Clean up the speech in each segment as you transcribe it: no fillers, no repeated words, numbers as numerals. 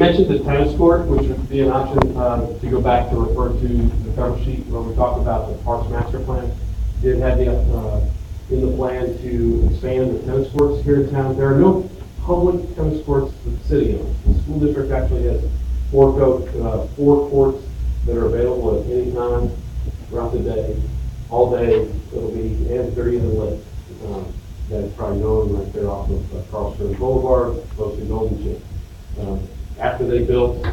mentioned the tennis court, which would be an option to go back to refer to the cover sheet where we talked about the Parks Master Plan. Did have the, in the plan to expand the tennis courts here in town. There are no public tennis courts that the city owns. The school district actually has four courts that are available at any time throughout the day, all day. It'll be, and they're even lit. That's probably known right there off of Carl Stern Boulevard, close to Golden Gym. After they built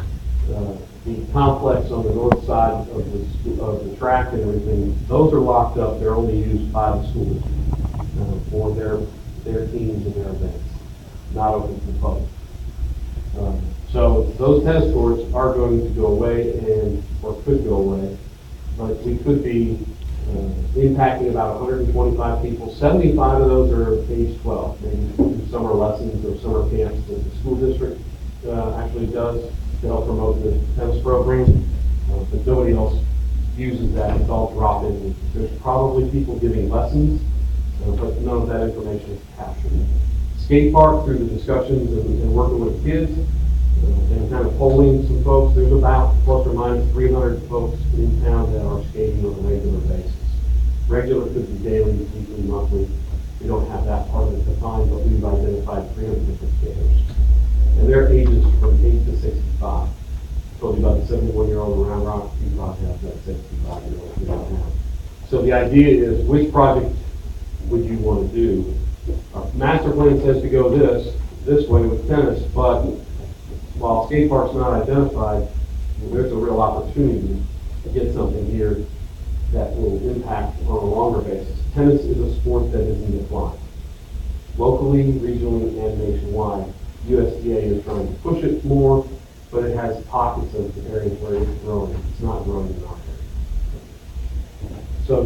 the complex on the north side of the track and everything, those are locked up. They're only used by the school district for their teams and their events, not open to the public. So those tennis courts are going to go away or could go away, but we could be impacting about 125 people. 75 of those are age 12, maybe summer lessons or summer camps that the school district actually does to help promote the tennis program, but nobody else uses that. It's all drop-in. There's probably people giving lessons, but none of that information is captured. Skate park, through the discussions and working with kids and kind of polling some folks, there's about plus or minus 300 folks in town that are skating on a regular basis. Regular could be daily, weekly, monthly. We don't have that part of it defined, but we've identified 300 different skaters. And their ages from 8 to 65. I told you about the 71-year-old around Rock, you probably have that 65-year-old you don't have. So the idea is, which project would you want to do? Master plan says to go this way with tennis, but while skate park's not identified, there's a real opportunity to get something here that will impact on a longer basis. Tennis is a sport that is in decline. Locally, regionally, and nationwide, USDA is trying to push it more, but it has pockets of areas where it's growing. It's not growing in our area. So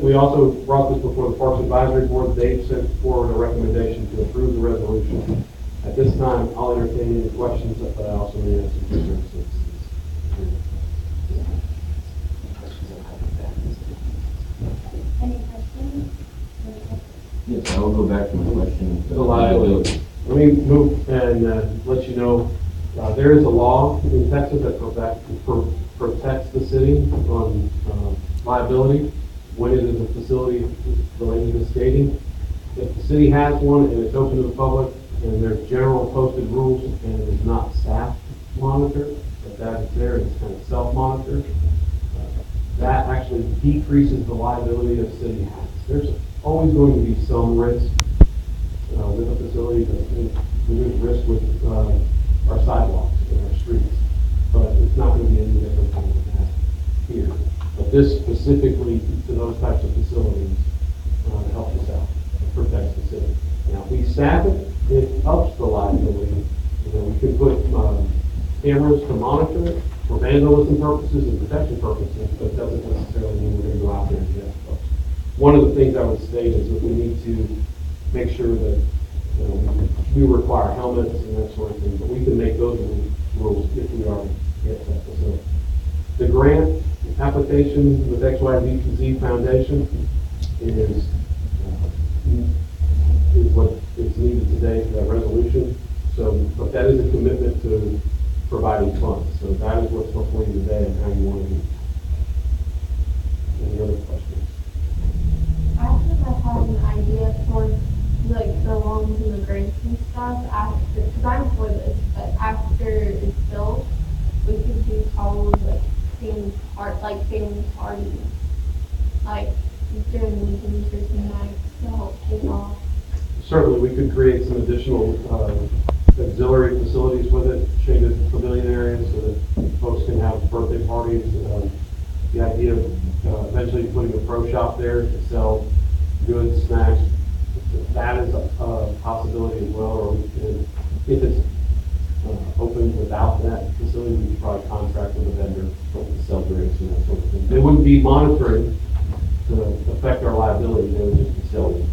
we also brought this before the Parks Advisory Board. They've sent forward a recommendation to approve the resolution. At this time, I'll entertain any questions, but I also may have some concerns. Any questions? Yes, I will go back to my question. The liability. Let me move and let you know, there is a law in Texas that protects the city on liability when it is a facility related to skating. If the city has one and it's open to the public and there's general posted rules and it is not staff monitored, but that is there, it's kind of self-monitored, that actually decreases the liability of city has. There's always going to be some risk with a facility. There's risk with our sidewalks and our streets, but it's not going to be any different than we have here. But this specifically to those types of facilities helps us out, protects the city. Now, if we staff it, it ups the liability. We can put cameras to monitor it for vandalism purposes and protection purposes, but it doesn't necessarily mean we're going to go out there and get folks. One of the things I would state is that we need to make sure that we require helmets and that sort of thing, but we can make those rules if we are at that facility. The grant application with XYZ Foundation is what is needed today for that resolution. So, but that is a commitment to providing funds. So that is what's before you today and how you want to do it. Any other questions? I think I have an idea for like the loans and the grants and stuff after, because I'm for this, but after it's built, we could do all like family parties, like during weekends or some nights to help kids off. Certainly, we could create some additional auxiliary facilities with it, shaded pavilion areas so that folks can have birthday parties. The idea of eventually putting a pro shop there to sell goods, snacks, that is a possibility as well. Or we could, if it's open without that facility, we could probably contract with a vendor to sell drinks and that sort of thing. They wouldn't be monitoring to affect our liability, they would just be selling.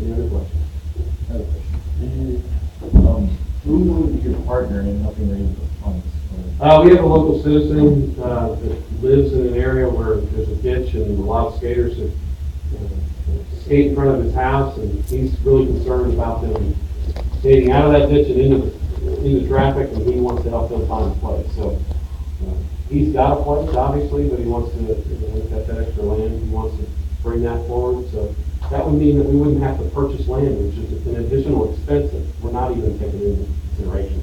Any other questions? I have a question. Who would be your partner in helping raise the funds? We have a local citizen that lives in an area where there's a ditch and a lot of skaters that skate in front of his house, and he's really concerned about them skating out of that ditch and into into traffic, and he wants to help them find a place. So he's got a place, obviously, but he wants to, he's got that extra land, he wants to bring that forward. So that would mean that we wouldn't have to purchase land, which is an additional expense that we're not even taking into consideration.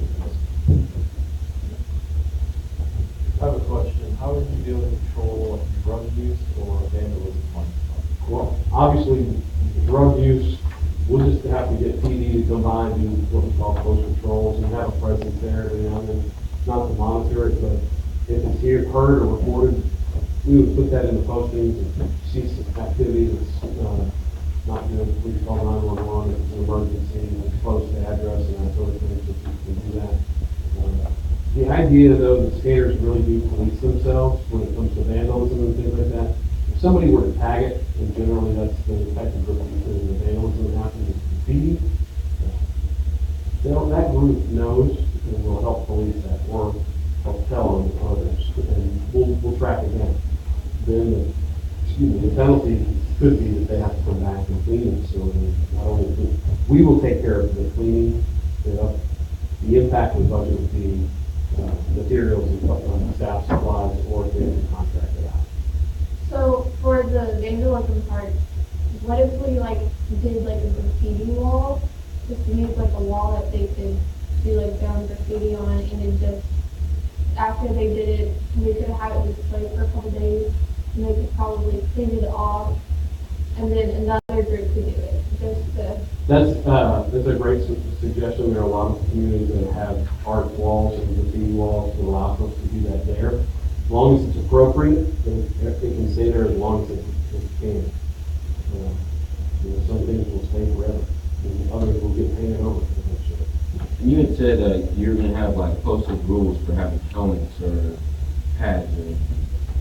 I have a question. How would you be able to control drug use or vandalism? Well, obviously, drug use, we'll just have to get PD to come by and do what we call close controls and have a presence there every now and then. Not to monitor it, but if it's here, heard or reported, we would put that in the postings and see some activity that's, not good. Please call 911 if it's an emergency, and close the address and that sort of thing, so we can do that. The idea, though, that skaters really do police themselves when it comes to vandalism and things like that. If somebody were to tag it, and generally that's the type of group the vandalism that happens is graffiti, that group knows and will help police that or help tell them others, and we'll track it down. Then the penalty could be that they have to come back and clean it. So not only we will take care of the cleaning, the impact of the budget would be materials and staff supplies, or if they have to contract it out. So for the vandalism part, what if we like did like a graffiti wall? Just use like a wall that they could do like down graffiti on, and then just after they did it, they could have it displayed for a couple days, and they could probably clean it off, and then another group could do it. Just to That's a great suggestion. There are a lot of communities that have art walls and graffiti walls that allow folks to do that there. As long as it's appropriate, then it can stay there as long as it can. Some things will stay forever, and others will get painted over eventually. And you had said you're going to have like posted rules for having helmets or pads.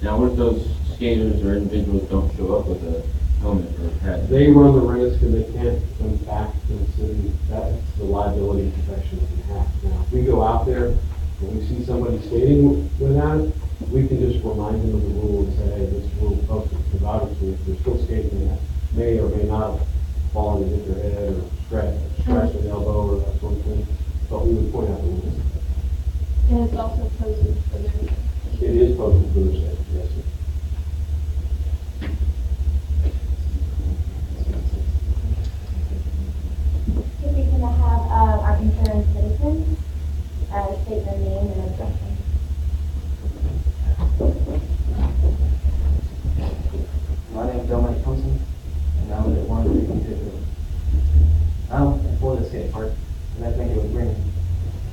Now, what if those skaters or individuals don't show up with a helmet or a pad? They run the risk and they can't come back to the city. That's the liability protection that we have. Now, if we go out there and we see somebody skating without it, we can just remind them of the rule and say, hey, this rule is posted. Because obviously, if they're still skating, that may or may not have fallen and hit their head or scratched an elbow or that sort of thing. But we would point out the rules. and it's also posted for their. It is posted for the state, yes, sir. If we can have our insurance citizens state their name and address. My name is Dominic Thompson, and I live at 132. I'm for the skate park, and I think it would bring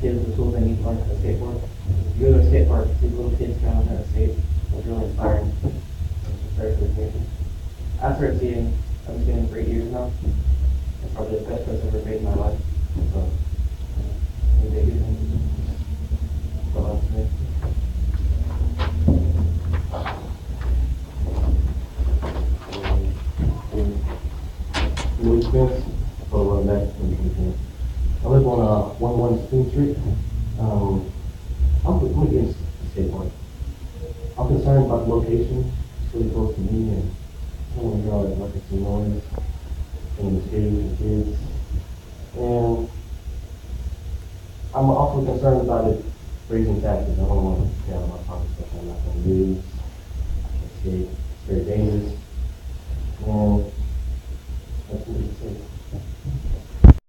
kids the tools they need to learn how to skateboard. If you go to a skate park, see little kids trying to learn how to skate, it's really inspiring. It's very for the community. I started skating, I've been skating for 8 years now. It's probably the best choice I've ever made in my life. So, any day you can. So that's me. Louis Spence, for run back. I live on 111 Spoon Street. I'm against the skate park. I'm concerned about the location. It's really close to me, and I don't want to hear all that ruckus and noise and the skaters and kids. And I'm also concerned about it raising taxes. I don't want to pay out of my pocket stuff I'm not going to use. Skate. It's very dangerous. And that's what it says.